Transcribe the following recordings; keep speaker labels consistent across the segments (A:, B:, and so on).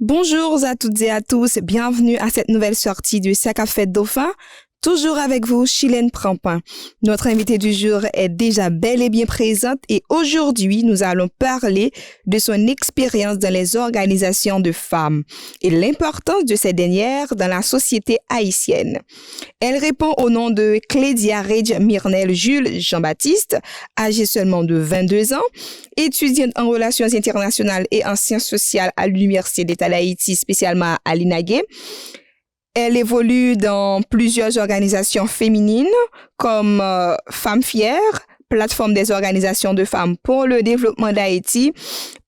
A: Bonjour à toutes et à tous, bienvenue à cette nouvelle sortie du Sac à Fête Dauphin. Toujours avec vous, Chilène Prampin. Notre invitée du jour est déjà bel et bien présente et aujourd'hui, nous allons parler de son expérience dans les organisations de femmes et l'importance de ces dernières dans la société haïtienne. Elle répond au nom de Clédia Redj Mirnel Jules Jean-Baptiste, âgée seulement de 22 ans, étudiante en relations internationales et en sciences sociales à l'Université d'État d'Haïti, spécialement à l'INAGUE. Elle évolue dans plusieurs organisations féminines comme Femmes Fières, plateforme des organisations de femmes pour le développement d'Haïti,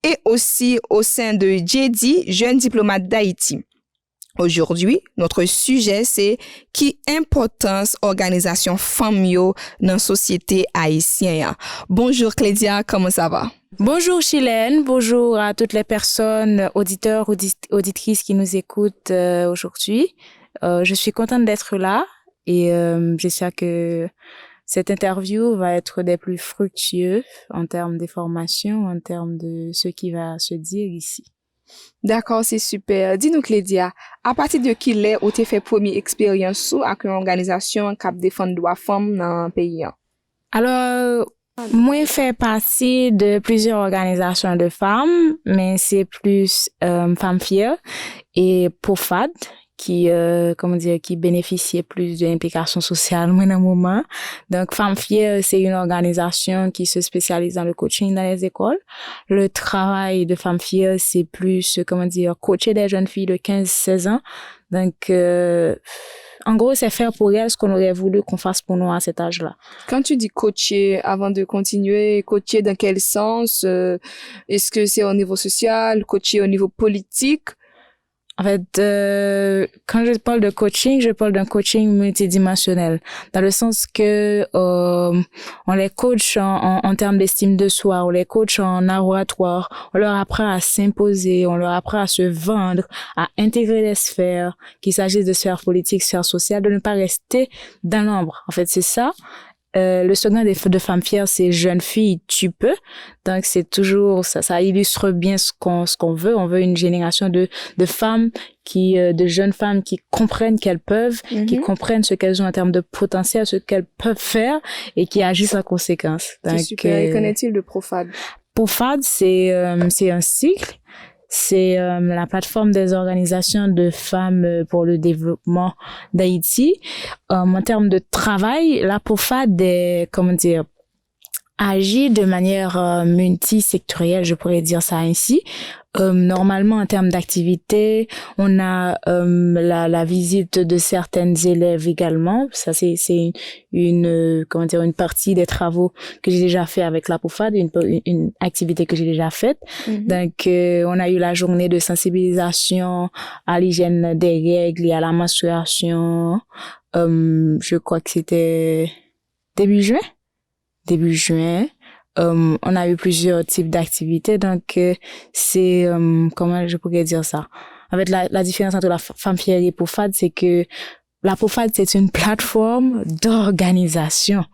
A: et aussi au sein de JEDI, Jeunes diplomates d'Haïti. Aujourd'hui, notre sujet, c'est qui importance organisation femmes dans la société haïtienne. Bonjour Clédia, comment ça va?
B: Bonjour Chilène, bonjour à toutes les personnes, auditeurs, auditrices qui nous écoutent aujourd'hui. Je suis contente d'être là et j'espère que cette interview va être des plus fructueuses en termes d'information, en termes de ce qui va se dire ici.
A: D'accord, c'est super. Dis-nous Clédia, à partir de qui l'est ou t'es fait première expérience avec une organisation qui défend les droits des femmes dans le pays?
B: Alors, moi, je fais partie de plusieurs organisations de femmes, mais c'est plus Femmes Fières et POFAD qui bénéficiait plus de l'implication sociale dans le moment. Donc, Femmes Fières, c'est une organisation qui se spécialise dans le coaching dans les écoles. Le travail de Femmes Fières, c'est plus, coacher des jeunes filles de 15-16 ans. Donc, en gros, c'est faire pour elles ce qu'on aurait voulu qu'on fasse pour nous à cet âge-là.
A: Quand tu dis coacher, avant de continuer, coacher dans quel sens? Est-ce que c'est au niveau social, coacher au niveau politique?
B: En fait, quand je parle de coaching, je parle d'un coaching multidimensionnel, dans le sens que on les coach en termes d'estime de soi, on les coach en oratoire, on leur apprend à s'imposer, on leur apprend à se vendre, à intégrer les sphères, qu'il s'agisse de sphères politiques, sphères sociales, de ne pas rester dans l'ombre. En fait, c'est ça. Le slogan de Femmes Fières, c'est jeune fille, tu peux. Donc, c'est toujours, ça illustre bien ce qu'on veut. On veut une génération de femmes de jeunes femmes qui comprennent qu'elles peuvent, qui comprennent ce qu'elles ont en termes de potentiel, ce qu'elles peuvent faire et qui agissent en conséquence.
A: Donc, c'est super. Et qu'en est-il de POFAD?
B: POFAD, c'est un cycle. C'est la plateforme des organisations de femmes pour le développement d'Haïti. En termes de travail, la POFAD agit de manière multisectorielle, je pourrais dire ça ainsi. Normalement, en termes d'activité, on a la visite de certaines élèves également. Ça, c'est une partie des travaux que j'ai déjà fait avec la POFAD, une activité que j'ai déjà faite. Donc, on a eu la journée de sensibilisation à l'hygiène des règles et à la menstruation. Je crois que c'était début juin. On a eu plusieurs types d'activités, donc c'est comment je pourrais dire ça. En fait, la différence entre la Femme Fière et POFAD, c'est que la POFAD, c'est une plateforme d'organisation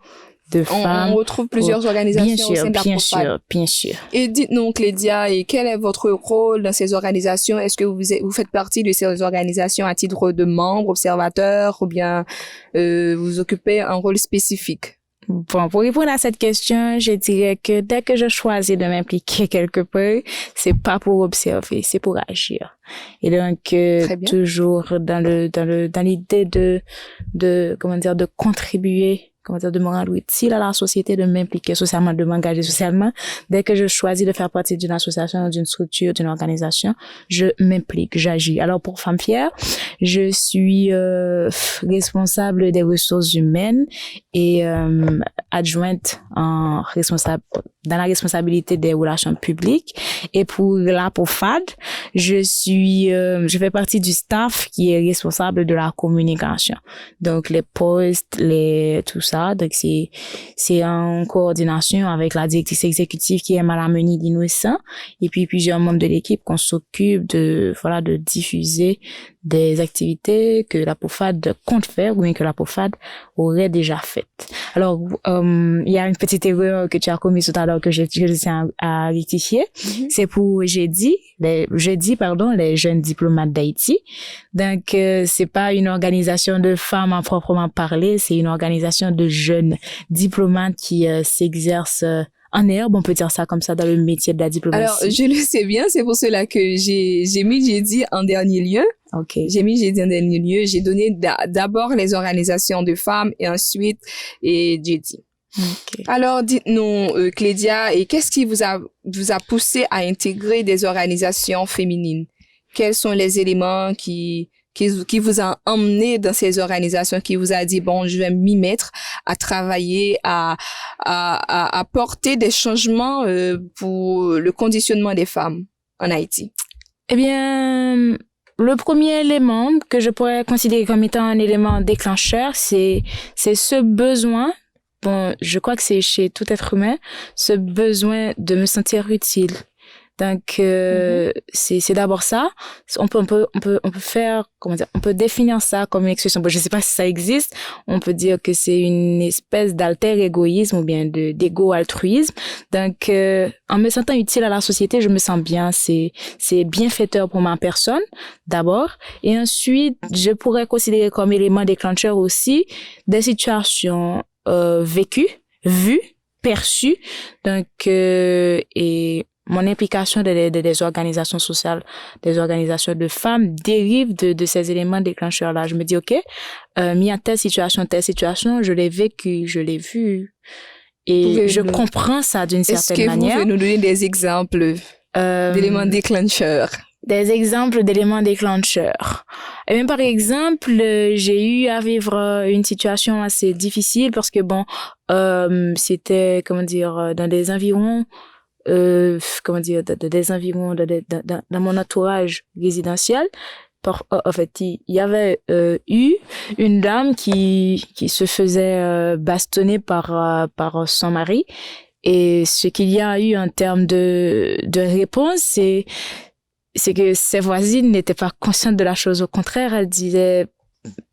B: de femmes.
A: On retrouve plusieurs organisations au sein de la POFAD.
B: Bien sûr.
A: Et dites-nous, Clédia, et quel est votre rôle dans ces organisations? Est-ce que vous faites partie de ces organisations à titre de membre, observateur, ou bien vous occupez un rôle spécifique?
B: Bon, pour répondre à cette question, je dirais que dès que je choisis de m'impliquer quelque part, c'est pas pour observer, c'est pour agir. Et donc, toujours dans l'idée de contribuer, de me rendre utile à la société, de m'impliquer socialement, de m'engager socialement. Dès que je choisis de faire partie d'une association, d'une structure, d'une organisation, je m'implique, j'agis. Alors, pour Femmes Fières, je suis responsable des ressources humaines et adjointe dans la responsabilité des relations publiques. Et pour la POFAD, je fais partie du staff qui est responsable de la communication. Donc, les posts, tout ça. Donc, c'est en coordination avec la directrice exécutive qui est Malameni Innocent et puis plusieurs membres de l'équipe qu'on s'occupe de diffuser des activités que la POFAD compte faire ou bien que la POFAD aurait déjà faites. Alors, il y a une petite erreur que tu as commise tout à l'heure que je tiens à rectifier. C'est pour les jeunes diplomates d'Haïti. Donc, c'est pas une organisation de femmes à proprement parler, c'est une organisation de jeunes diplomates qui s'exercent en herbe, on peut dire ça comme ça, dans le métier de la diplomatie.
A: Alors, je le sais bien, c'est pour cela que j'ai dit en dernier lieu.
B: OK.
A: J'ai dit en dernier lieu, j'ai donné d'abord les organisations de femmes et ensuite j'ai dit.
B: Okay.
A: Alors, dites-nous, Clédia, et qu'est-ce qui vous a poussé à intégrer des organisations féminines? Quels sont les éléments qui vous a emmené dans ces organisations, qui vous a dit, bon, je vais m'y mettre à travailler, à apporter des changements pour le conditionnement des femmes en Haïti?
B: Eh bien, le premier élément que je pourrais considérer comme étant un élément déclencheur, c'est ce besoin, bon, je crois que c'est chez tout être humain, ce besoin de me sentir utile. Donc c'est d'abord ça. On peut faire, comment dire, on peut définir ça comme une expression. Bon, je sais pas si ça existe. On peut dire que c'est une espèce d'alter égoïsme ou bien d'égo altruisme. Donc en me sentant utile à la société, je me sens bien. C'est bienfaiteur pour ma personne d'abord, et ensuite je pourrais considérer comme élément déclencheur aussi des situations vécues, vues, perçues. Donc et mon implication des organisations sociales, des organisations de femmes dérive de ces éléments déclencheurs-là. Je me dis, OK, il y a telle situation, je l'ai vécu, je l'ai vu. Et je comprends ça d'une certaine manière.
A: Est-ce que vous pouvez nous donner des exemples d'éléments déclencheurs?
B: Des exemples d'éléments déclencheurs. Et même par exemple, j'ai eu à vivre une situation assez difficile parce que bon, c'était, comment dire, dans des environs, des environs dans mon entourage résidentiel. En fait, il y avait eu une dame qui se faisait bastonner par son mari, et ce qu'il y a eu en termes de réponse, c'est que ses voisines n'étaient pas conscientes de la chose. Au contraire, elles disaient,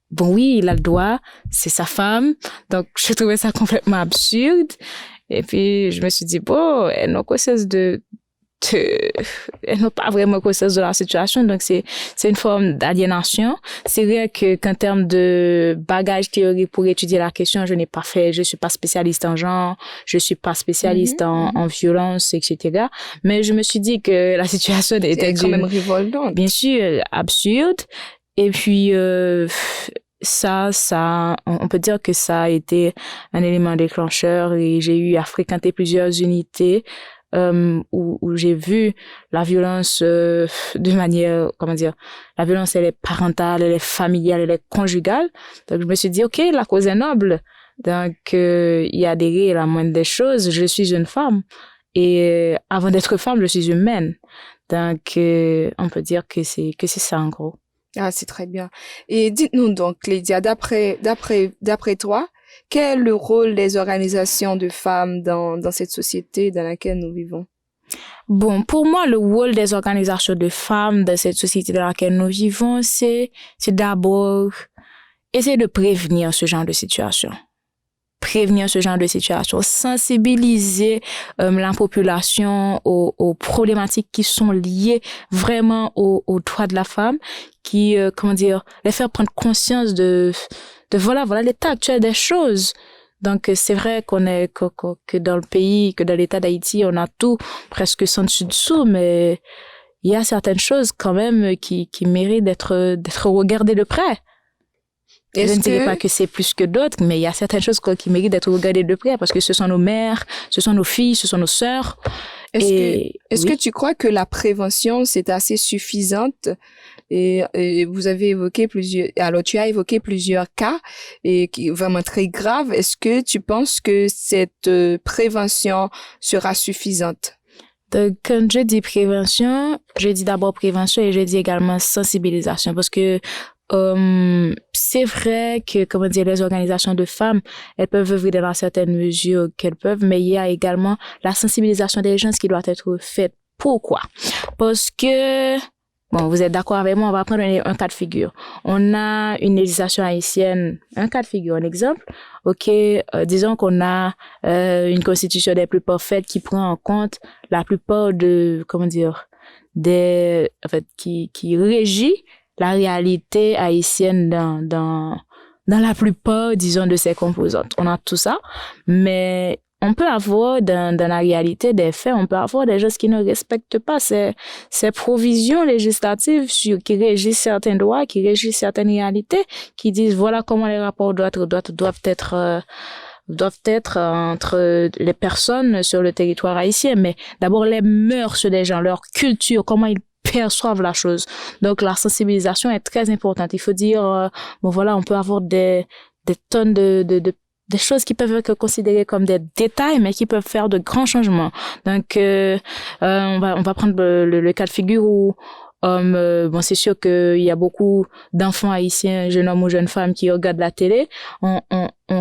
B: bon oui, il a le droit, c'est sa femme. Donc je trouvais ça complètement absurde. Et puis, je me suis dit, bon, elles n'ont pas vraiment conscience de la situation. Donc, c'est une forme d'aliénation. C'est vrai qu'en termes de bagage théorique pour étudier la question, je suis pas spécialiste en genre, je suis pas spécialiste en violence, etc. Mais je me suis dit que la situation était
A: quand même révoltante.
B: Bien sûr, absurde. Et puis, ça, on peut dire que ça a été un élément déclencheur, et j'ai eu à fréquenter plusieurs unités où j'ai vu la violence de manière, comment dire, la violence, elle est parentale, elle est familiale, elle est conjugale. Donc je me suis dit, OK, la cause est noble. Donc y adhérer à la moindre des choses. Je suis une femme, et avant d'être femme, je suis humaine. Donc on peut dire que c'est ça en gros.
A: Ah, c'est très bien. Et dites-nous donc, Clédia, d'après toi, quel est le rôle des organisations de femmes dans cette société dans laquelle nous vivons?
B: Bon, pour moi, le rôle des organisations de femmes dans cette société dans laquelle nous vivons, c'est d'abord essayer de prévenir ce genre de situation. Sensibiliser la population aux problématiques qui sont liées vraiment aux droits de la femme, qui, les faire prendre conscience de voilà l'état actuel des choses. Donc, c'est vrai que dans le pays, que dans l'état d'Haïti, on a tout presque sans dessus dessous, mais il y a certaines choses quand même qui méritent d'être regardées de près. Je ne dirais pas que c'est plus que d'autres, mais il y a certaines choses qui méritent d'être regardées de près, parce que ce sont nos mères, ce sont nos filles, ce sont nos sœurs.
A: Est-ce que tu crois que la prévention, c'est assez suffisante? Et vous avez évoqué tu as évoqué plusieurs cas et qui vraiment très graves. Est-ce que tu penses que cette prévention sera suffisante?
B: Donc, quand je dis prévention, je dis d'abord prévention et je dis également sensibilisation, parce que c'est vrai que, les organisations de femmes, elles peuvent œuvrer dans certaines mesures qu'elles peuvent, mais il y a également la sensibilisation des gens qui doit être faite. Pourquoi? Parce que Bon, vous êtes d'accord avec moi, on va prendre un cas de figure. On a une législation haïtienne, un cas de figure, un exemple. OK, disons qu'on a une constitution des plus parfaites qui prend en compte la plupart de, qui régit la réalité haïtienne dans la plupart, disons, de ses composantes. On a tout ça, mais on peut avoir dans la réalité des faits, on peut avoir des gens qui ne respectent pas ces provisions législatives qui régissent certains droits, qui régissent certaines réalités, qui disent voilà comment les rapports doivent être entre les personnes sur le territoire haïtien, mais d'abord les mœurs des gens, leur culture, comment ils perçoivent la chose. Donc la sensibilisation est très importante. Il faut dire on peut avoir des tonnes des choses qui peuvent être considérées comme des détails, mais qui peuvent faire de grands changements. Donc, on va prendre le cas de figure où, c'est sûr qu'il y a beaucoup d'enfants haïtiens, jeunes hommes ou jeunes femmes qui regardent la télé. On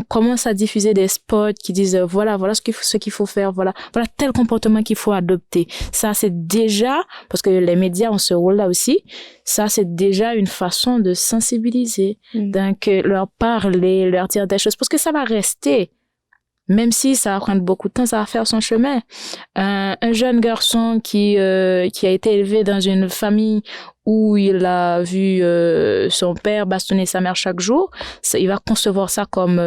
B: commence à diffuser des spots qui disent voilà ce qu'il faut faire, voilà tel comportement qu'il faut adopter. Ça, c'est déjà, parce que les médias ont ce rôle-là aussi, ça, c'est déjà une façon de sensibiliser. Donc, leur parler, leur dire des choses, parce que ça va rester. Même si ça va prendre beaucoup de temps, ça va faire son chemin. Un jeune garçon qui a été élevé dans une famille où il a vu son père bastonner sa mère chaque jour, il va concevoir ça comme,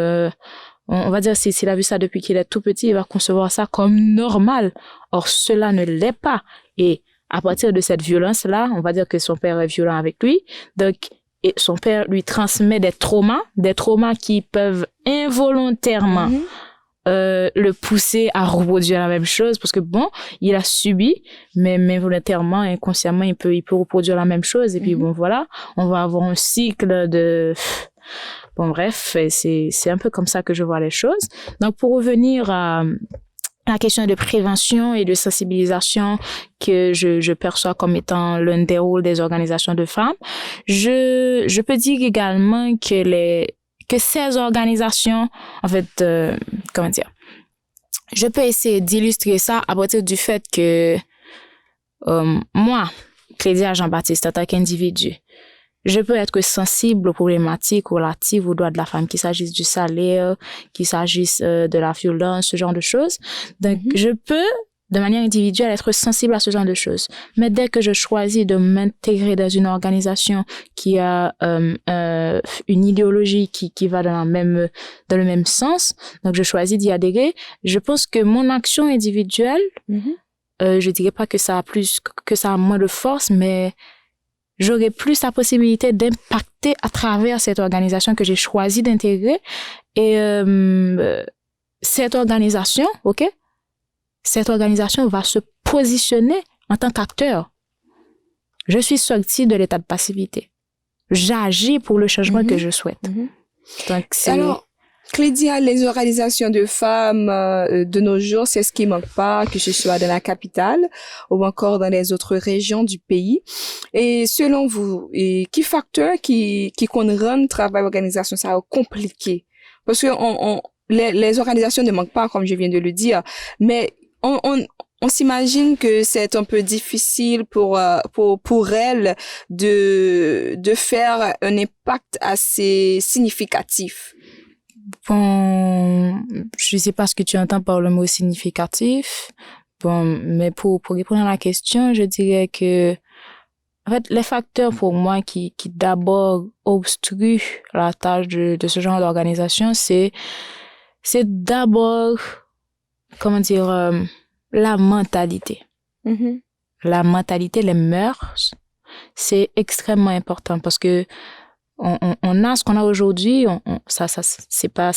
B: on va dire, s'il a vu ça depuis qu'il est tout petit, il va concevoir ça comme normal. Or, cela ne l'est pas. Et à partir de cette violence-là, on va dire que son père est violent avec lui. Donc, et son père lui transmet des traumas qui peuvent involontairement le pousser à reproduire la même chose, parce que il a subi, mais volontairement, inconsciemment, il peut reproduire la même chose, et puis on va avoir un cycle de... bref, c'est un peu comme ça que je vois les choses. Donc, pour revenir à la question de prévention et de sensibilisation que je perçois comme étant l'un des rôles des organisations de femmes, je peux dire également que ces organisations, en fait, je peux essayer d'illustrer ça à partir du fait que moi, Clédia Jean-Baptiste, en tant qu'individu, je peux être sensible aux problématiques relatives aux droits de la femme, qu'il s'agisse du salaire, qu'il s'agisse de la violence, ce genre de choses. Donc, je peux, de manière individuelle, être sensible à ce genre de choses. Mais dès que je choisis de m'intégrer dans une organisation qui a une idéologie qui va dans le même sens, donc je choisis d'y adhérer, je pense que mon action individuelle, je dirais pas que ça a moins de force, mais j'aurais plus la possibilité d'impacter à travers cette organisation que j'ai choisi d'intégrer. Et cette organisation va se positionner en tant qu'acteur. Je suis sortie de l'état de passivité. J'agis pour le changement que je souhaite. Donc,
A: Alors, Clédia, les organisations de femmes de nos jours, c'est ce qui manque pas, que ce soit dans la capitale ou encore dans les autres régions du pays. Et selon vous, qui facteur qui rend le travail d'organisation ça compliqué? Parce que les organisations ne manquent pas, comme je viens de le dire, mais on s'imagine que c'est un peu difficile pour elles de faire un impact assez significatif.
B: Bon, je sais pas ce que tu entends par le mot significatif. Bon, mais pour répondre à la question, je dirais que, en fait, les facteurs pour moi qui d'abord obstruent la tâche de ce genre d'organisation, c'est d'abord, la mentalité. La mentalité, les mœurs, c'est extrêmement important parce que on a ce qu'on a aujourd'hui, ça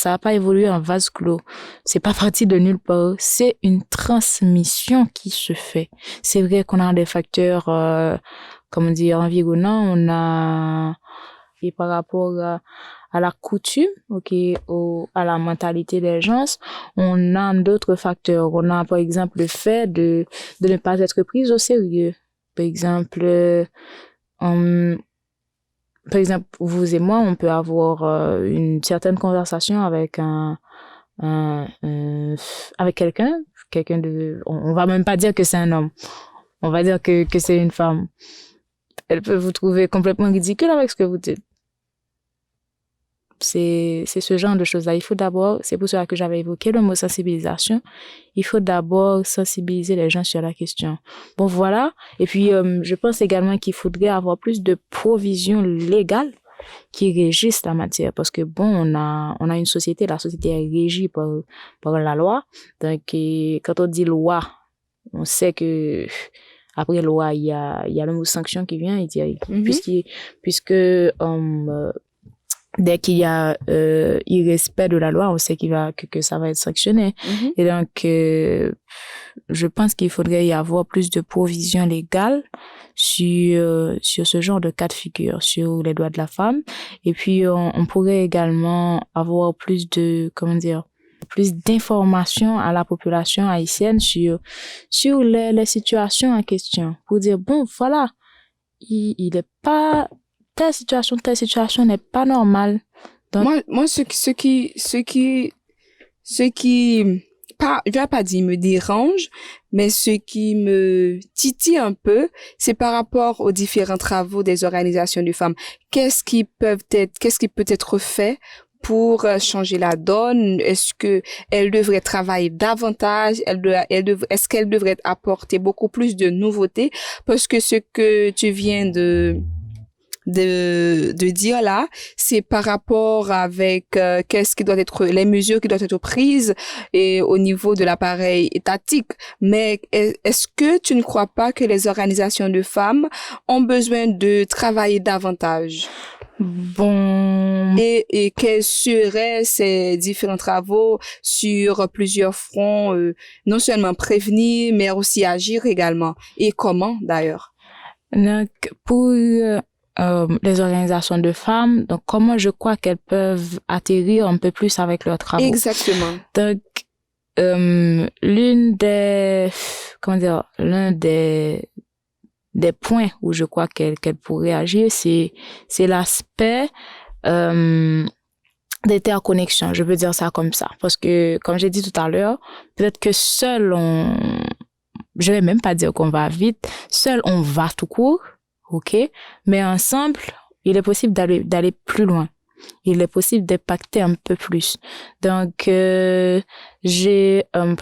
B: va pas évoluer en vase clos. C'est pas parti de nulle part. C'est une transmission qui se fait. C'est vrai qu'on a des facteurs, environnants. On a, et par rapport à la coutume, à la mentalité des gens, on a d'autres facteurs. On a, par exemple, le fait de ne pas être prise au sérieux. Par exemple, vous et moi, on peut avoir une certaine conversation avec avec quelqu'un de, on va même pas dire que c'est un homme, on va dire que c'est une femme. elle peut vous trouver complètement ridicule avec ce que vous dites. C'est ce genre de choses-là. Il faut d'abord, c'est pour cela que j'avais évoqué le mot sensibilisation. Il faut d'abord sensibiliser les gens sur la question. Bon, voilà. Et puis, je pense également qu'il faudrait avoir plus de provisions légales qui régissent la matière. Parce que bon, on a une société, la société est régie par la loi. Donc, quand on dit loi, on sait que après loi, il y a le mot sanction qui vient. Puisque dès qu'il y a irrespect de la loi, on sait que ça va être sanctionné. Et donc, je pense qu'il faudrait y avoir plus de provisions légales sur ce genre de cas de figure, sur les droits de la femme. Et puis, on pourrait également avoir plus d'informations à la population haïtienne sur les situations en question. Pour dire, bon, voilà, il est pas... telle situation n'est pas normale.
A: Donc, moi, ce qui, pas, je vais pas dire me dérange, mais ce qui me titille un peu, c'est par rapport aux différents travaux des organisations de femmes. Qu'est-ce qui peut être fait pour changer la donne? Est-ce que elle devrait travailler davantage? Est-ce qu'elle devrait apporter beaucoup plus de nouveautés? Parce que ce que tu viens de dire là, c'est par rapport avec les mesures qui doivent être prises et au niveau de l'appareil étatique. Mais est-ce que tu ne crois pas que les organisations de femmes ont besoin de travailler davantage?
B: Bon.
A: Et quels seraient ces différents travaux sur plusieurs fronts, non seulement prévenir, mais aussi agir également? Et comment d'ailleurs?
B: Donc, pour les organisations de femmes, donc comment je crois qu'elles peuvent atterrir un peu plus avec leurs travaux.
A: Exactement.
B: Donc, l'un des points où je crois qu'elle pourrait agir, c'est l'aspect d'interconnexion. Je peux dire ça comme ça. Parce que, comme j'ai dit tout à l'heure, peut-être que je vais même pas dire qu'on va vite, seul on va tout court, ok? Mais ensemble, il est possible d'aller plus loin. Il est possible d'impacter un peu plus. Donc, par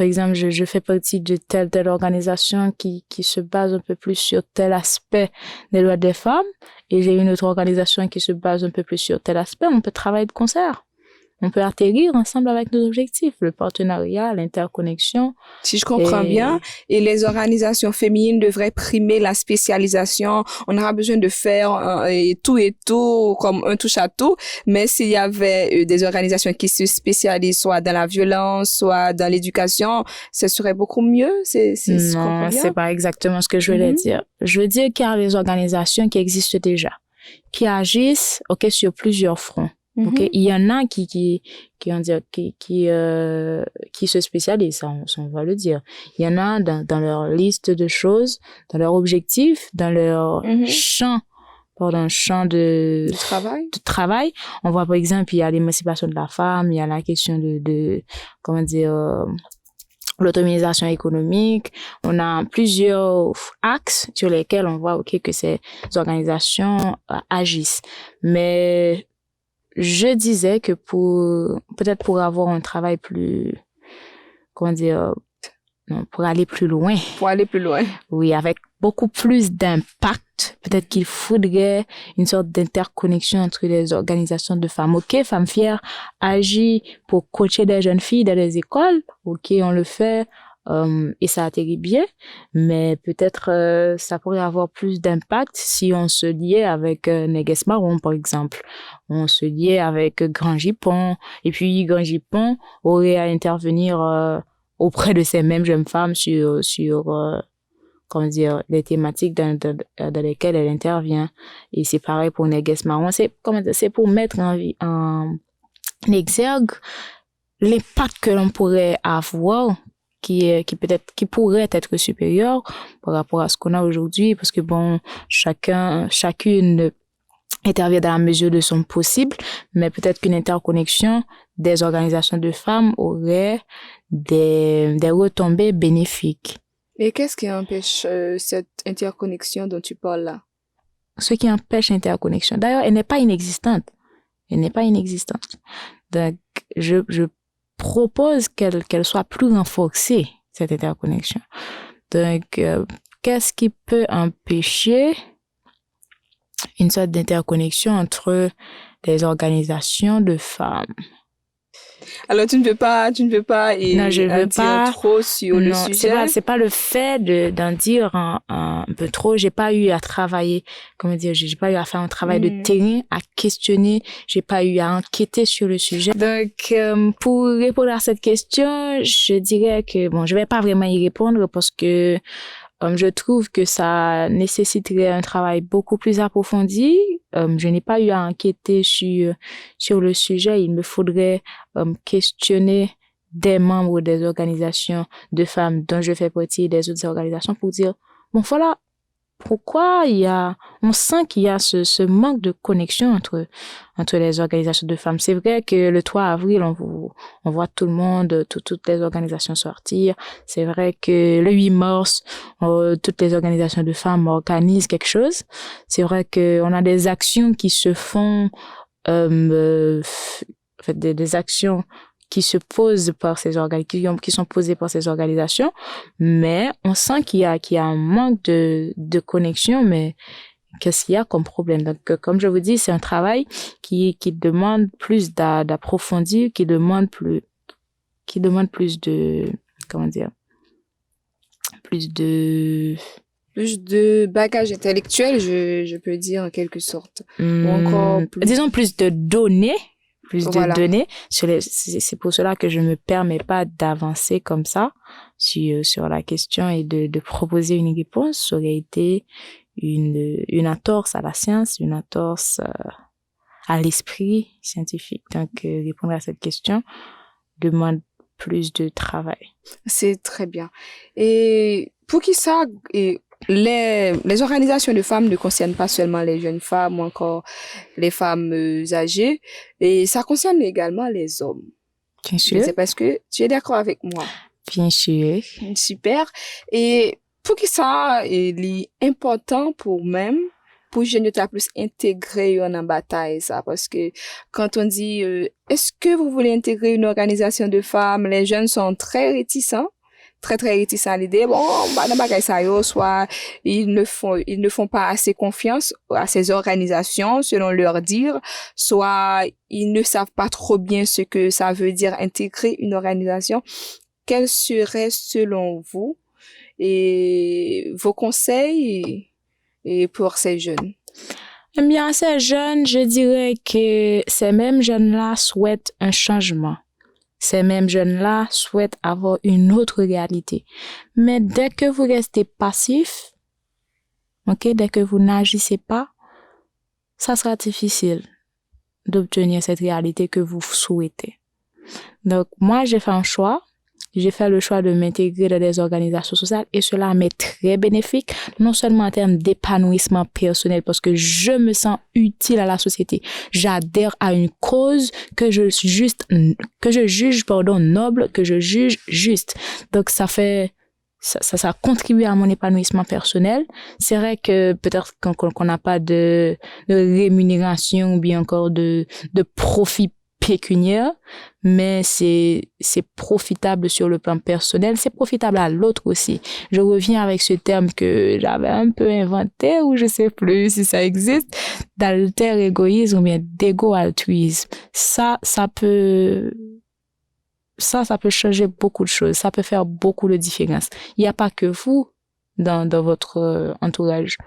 B: exemple, je fais partie de telle organisation qui se base un peu plus sur tel aspect des droits des femmes, et j'ai une autre organisation qui se base un peu plus sur tel aspect. On peut travailler de concert. On peut atterrir ensemble avec nos objectifs, le partenariat, l'interconnexion.
A: Si je comprends bien, et les organisations féminines devraient primer la spécialisation. On aura besoin de faire tout comme un touche à tout. Mais s'il y avait des organisations qui se spécialisent soit dans la violence, soit dans l'éducation, ce serait beaucoup mieux.
B: Non, c'est pas exactement ce que je voulais dire. Je veux dire qu'il y a des organisations qui existent déjà, qui agissent, sur plusieurs fronts. Okay. Il y en a qui se spécialisent, on va le dire. Il y en a dans leur liste de choses, dans leur objectif, dans leur champ de travail. On voit par exemple, il y a l'émancipation de la femme, il y a la question de l'autonomisation économique. On a plusieurs axes sur lesquels on voit que ces organisations agissent. Mais je disais que peut-être pour avoir un travail plus, pour aller plus loin.
A: Pour aller plus loin.
B: Oui, avec beaucoup plus d'impact. Peut-être qu'il faudrait une sorte d'interconnexion entre les organisations de femmes. OK, Femmes Fières agit pour coacher des jeunes filles dans les écoles. OK, on le fait. Et ça atterrit bien, mais peut-être ça pourrait avoir plus d'impact si on se liait avec Neges Marron, par exemple. On se liait avec Grand Jipon, et puis Grand Jipon aurait à intervenir auprès de ces mêmes jeunes femmes sur les thématiques dans lesquelles elle intervient. Et c'est pareil pour Neges Marron. C'est pour mettre en exergue l'impact que l'on pourrait avoir, qui pourrait être supérieur par rapport à ce qu'on a aujourd'hui, parce que chacune intervient dans la mesure de son possible, mais peut-être qu'une interconnexion des organisations de femmes aurait des retombées bénéfiques.
A: Et qu'est-ce qui empêche cette interconnexion dont tu parles là?
B: ce qui empêche l'interconnexion. D'ailleurs, elle n'est pas inexistante. Donc, je propose qu'elle soit plus renforcée, cette interconnexion. Donc, qu'est-ce qui peut empêcher une sorte d'interconnexion entre les organisations de femmes?
A: Alors, tu ne veux pas
B: non, je veux pas
A: trop sur le sujet.
B: C'est pas le fait d'en dire un peu trop. J'ai pas eu à travailler, j'ai pas eu à faire un travail de terrain, à questionner. J'ai pas eu à enquêter sur le sujet. Donc, pour répondre à cette question, je dirais que je vais pas vraiment y répondre parce que je trouve que ça nécessiterait un travail beaucoup plus approfondi. Je n'ai pas eu à enquêter sur le sujet. Il me faudrait questionner des membres des organisations de femmes dont je fais partie, des autres organisations, pour dire, voilà, pourquoi on sent qu'il y a ce manque de connexion entre les organisations de femmes. C'est vrai que le 3 avril, on voit tout le monde, toutes les organisations sortir. C'est vrai que le 8 mars, toutes les organisations de femmes organisent quelque chose. C'est vrai que on a des actions qui se font, des actions qui se posent par ces qui sont posées par ces organisations, mais on sent qu'il y a un manque de connexion, mais qu'est-ce qu'il y a comme problème? Donc, comme je vous dis, c'est un travail qui demande plus d'approfondir, qui demande plus de,
A: plus de bagage intellectuel, je peux dire en quelque sorte.
B: Ou encore disons plus de données. C'est pour cela que je me permets pas d'avancer comme ça sur la question et de proposer une réponse. Ça aurait été une entorse à la science, une entorse à l'esprit scientifique. Donc, répondre à cette question demande plus de travail.
A: C'est très bien. Et pour qui ça, les organisations de femmes ne concernent pas seulement les jeunes femmes ou encore les femmes âgées, et ça concerne également les hommes.
B: Bien sûr.
A: C'est parce que tu es d'accord avec moi.
B: Bien sûr.
A: Super. Et pour qui ça est important pour jeunes de plus intégrer en bataille ça, parce que quand on dit est-ce que vous voulez intégrer une organisation de femmes, les jeunes sont très réticents à l'idée. Soit ils ne font pas assez confiance à ces organisations selon leur dire, soit ils ne savent pas trop bien ce que ça veut dire intégrer une organisation. Quels seraient selon vous et vos conseils et pour ces jeunes?
B: Eh bien, ces jeunes, je dirais que ces mêmes jeunes-là souhaitent un changement. Ces mêmes jeunes-là souhaitent avoir une autre réalité. Mais dès que vous restez passif, dès que vous n'agissez pas, ça sera difficile d'obtenir cette réalité que vous souhaitez. Donc, moi, j'ai fait un choix. J'ai fait le choix de m'intégrer dans des organisations sociales et cela m'est très bénéfique, non seulement en termes d'épanouissement personnel parce que je me sens utile à la société. J'adhère à une cause que je juge noble, que je juge juste. Donc ça contribue à mon épanouissement personnel. C'est vrai que peut-être qu'on n'a pas de rémunération ou bien encore de profit pécuniaire, mais c'est profitable sur le plan personnel, c'est profitable à l'autre aussi. Je reviens avec ce terme que j'avais un peu inventé, ou je sais plus si ça existe, d'alter égoïsme ou bien d'égo-altruisme. Ça peut changer beaucoup de choses, ça peut faire beaucoup de différence. Il n'y a pas que vous dans votre entourage.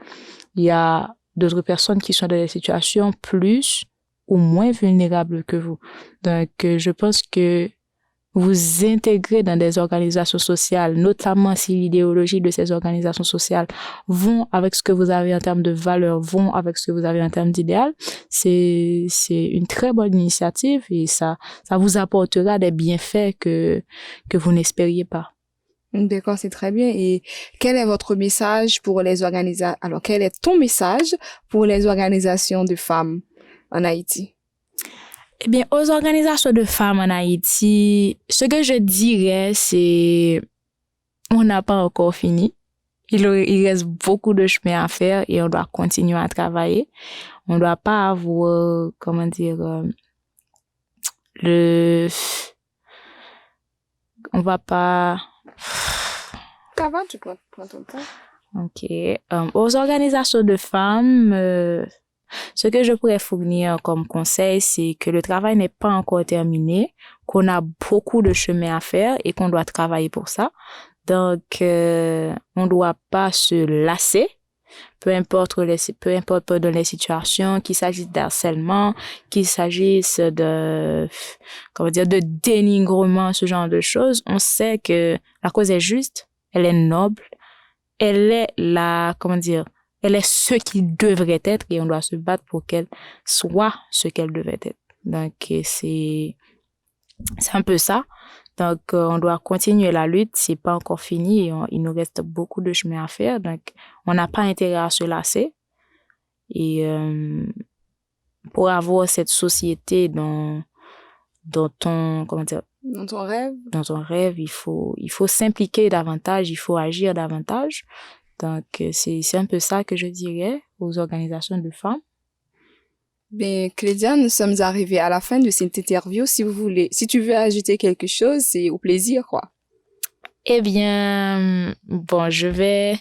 B: Il y a d'autres personnes qui sont dans des situations plus ou moins vulnérables que vous. Donc, je pense que vous intégrer dans des organisations sociales, notamment si l'idéologie de ces organisations sociales vont avec ce que vous avez en termes de valeurs, vont avec ce que vous avez en termes d'idéal, c'est une très bonne initiative et ça vous apportera des bienfaits que vous n'espériez pas.
A: D'accord, c'est très bien. Et quel est votre message pour les organisations? Alors, quel est ton message pour les organisations de femmes en Haïti?
B: Eh bien, aux organisations de femmes en Haïti, ce que je dirais, c'est on n'a pas encore fini. il reste beaucoup de chemin à faire et on doit continuer à travailler. On ne doit pas avoir, on va pas...
A: Ça va, tu prends ton temps.
B: OK. Aux organisations de femmes, ce que je pourrais fournir comme conseil, c'est que le travail n'est pas encore terminé, qu'on a beaucoup de chemin à faire et qu'on doit travailler pour ça. Donc, on ne doit pas se lasser, peu importe dans les situations, qu'il s'agisse d'harcèlement, qu'il s'agisse de dénigrement, ce genre de choses. On sait que la cause est juste, elle est noble, elle est elle est ce qu'il devrait être et on doit se battre pour qu'elle soit ce qu'elle devait être. Donc, c'est un peu ça. Donc, on doit continuer la lutte. C'est pas encore fini. Il nous reste beaucoup de chemin à faire. Donc, on n'a pas intérêt à se lasser. Et pour avoir cette société dans ton rêve, il faut s'impliquer davantage, il faut agir davantage. Donc, c'est un peu ça que je dirais aux organisations de femmes.
A: Ben, Clédia, nous sommes arrivés à la fin de cette interview. Si tu veux ajouter quelque chose, c'est au plaisir, quoi.
B: Eh bien, bon, je vais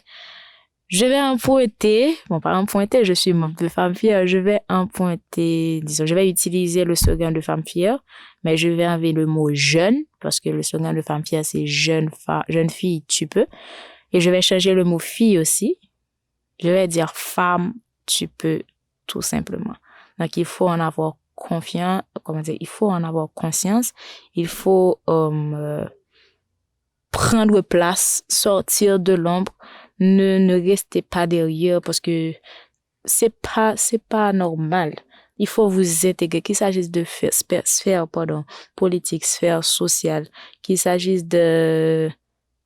B: emprunter, pas emprunter, je suis membre de Femmes Fières, je vais emprunter, je vais utiliser le slogan de Femmes Fières, mais je vais enlever le mot jeune, parce que le slogan de Femmes Fières, c'est jeune fille, tu peux. Et je vais changer le mot fille aussi. Je vais dire femme, tu peux, tout simplement. Donc, il faut en avoir il faut en avoir conscience. Il faut prendre place, sortir de l'ombre. Ne restez pas derrière parce que c'est pas normal. Il faut vous intégrer, qu'il s'agisse de sphère politique, sphère sociale, qu'il s'agisse de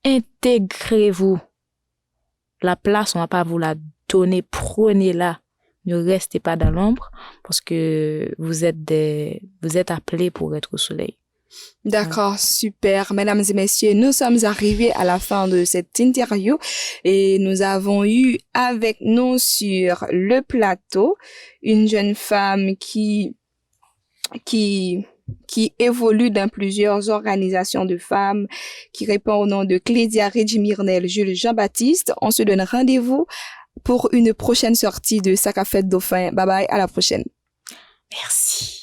B: intégrez-vous. La place, on va pas vous la donner, prenez-la. Ne restez pas dans l'ombre parce que vous êtes appelés pour être au soleil.
A: D'accord, super. Mesdames et messieurs, nous sommes arrivés à la fin de cette interview et nous avons eu avec nous sur le plateau une jeune femme qui évolue dans plusieurs organisations de femmes, qui répond au nom de Clédia Reggie-Mirnel Jules Jean-Baptiste. On se donne rendez-vous pour une prochaine sortie de Sac à Fête Dauphin. Bye bye, à la prochaine.
B: Merci.